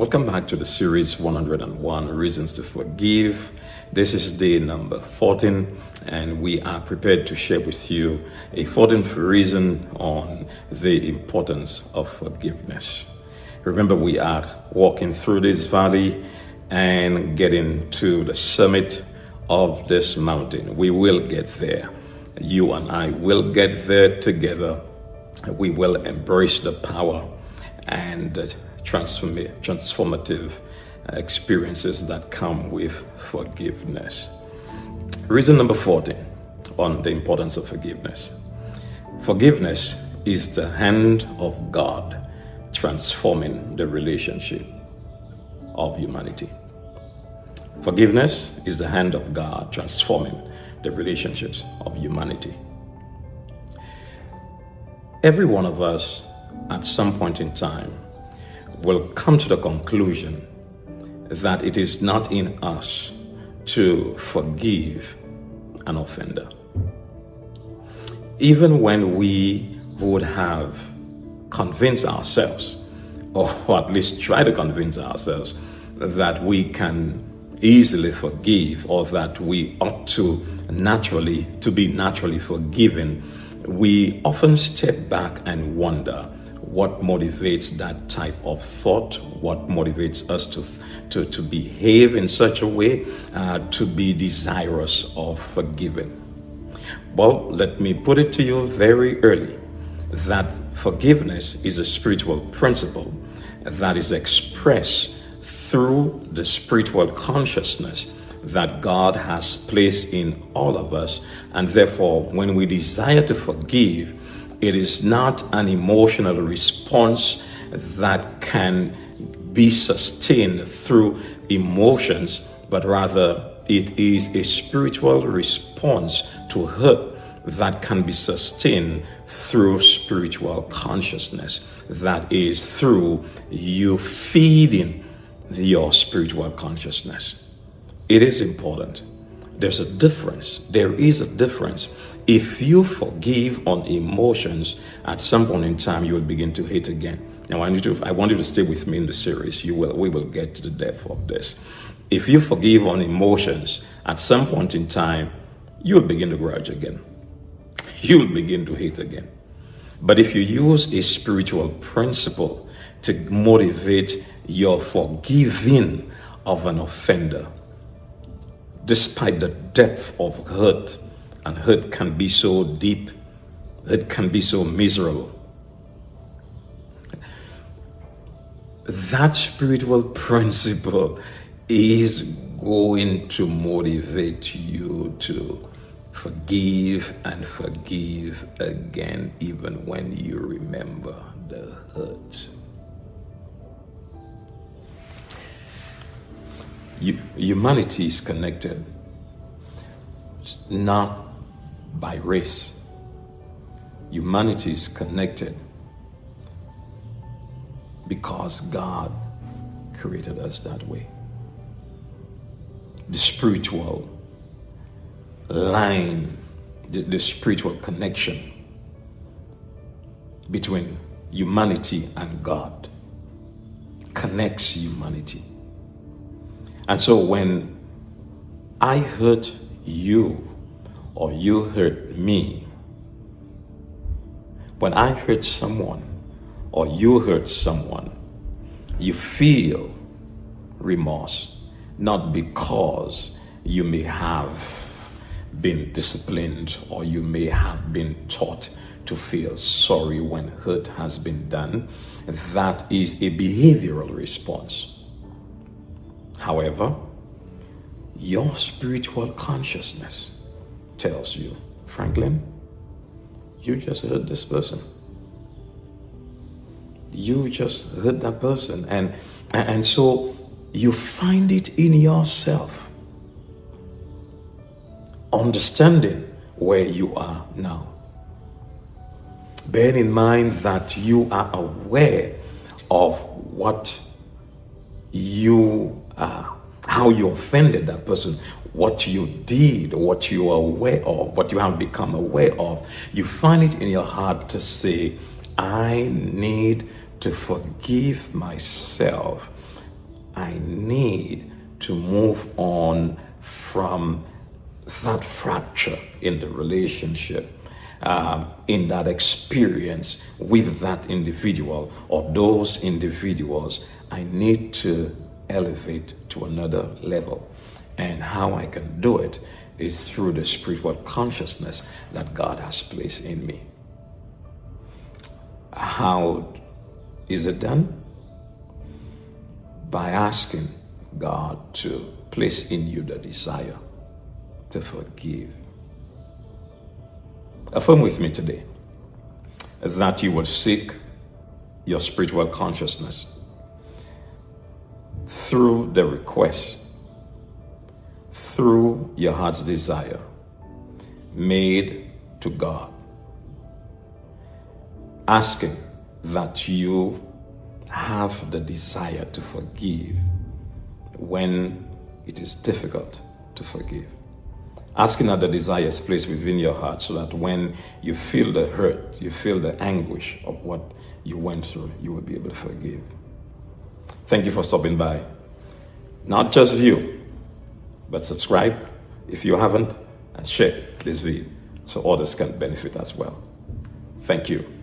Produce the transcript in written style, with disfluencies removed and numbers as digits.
Welcome back to the series 101 Reasons to Forgive. This is day number 14, and we are prepared to share with you a 14th reason on the importance of forgiveness. Remember, we are walking through this valley and getting to the summit of this mountain. We will get there. You and I will get there together. We will embrace the power and transformative experiences that come with forgiveness. Reason number 14 on the importance of forgiveness. Forgiveness is the hand of God transforming the relationship of humanity. Forgiveness is the hand of God transforming the relationships of humanity. Every one of us at some point in time will come to the conclusion that it is not in us to forgive an offender. Even when we would have convinced ourselves, or at least try to convince ourselves, that we can easily forgive, or that we ought to be naturally forgiven, we often step back and wonder what motivates that type of thought, what motivates us to behave in such a way, to be desirous of forgiving. Well, let me put it to you very early that forgiveness is a spiritual principle that is expressed through the spiritual consciousness that God has placed in all of us. And therefore, when we desire to forgive, it is not an emotional response that can be sustained through emotions, but rather it is a spiritual response to hurt that can be sustained through spiritual consciousness. That is through you feeding your spiritual consciousness. It is important. There's a difference. There is a difference. If you forgive on emotions, at some point in time, you will begin to hate again. Now, I want you to stay with me in the series. We will get to the depth of this. If you forgive on emotions, at some point in time, you'll begin to grudge again. You'll begin to hate again. But if you use a spiritual principle to motivate your forgiving of an offender, despite the depth of hurt, and hurt can be so deep, it can be so miserable, that spiritual principle is going to motivate you to forgive and forgive again, even when you remember the hurt. Humanity is connected not by race. Humanity is connected because God created us that way. The spiritual line, the spiritual connection between humanity and God connects humanity. And so when I hurt you or you hurt me, when I hurt someone or you hurt someone, you feel remorse, not because you may have been disciplined or you may have been taught to feel sorry when hurt has been done. That is a behavioral response. However, your spiritual consciousness tells you, Franklin, you just hurt this person. You just hurt that person. And so you find it in yourself, understanding where you are now. Bear in mind that you are aware of what you are, how you offended that person, what you did, what you are aware of, what you have become aware of. You find it in your heart to say, I need to forgive myself I need to move on from that fracture in the relationship, in that experience with that individual or those individuals. I need to elevate to another level. And how I can do it is through the spiritual consciousness that God has placed in me. How is it done? By asking God to place in you the desire to forgive. Affirm with me today that you will seek your spiritual consciousness through the request, through your heart's desire made to God, asking that you have the desire to forgive when it is difficult to forgive. Asking that the desire is placed within your heart so that when you feel the hurt, you feel the anguish of what you went through, you will be able to forgive. Thank you for stopping by. Not just view, but subscribe if you haven't, and share this video so others can benefit as well. Thank you.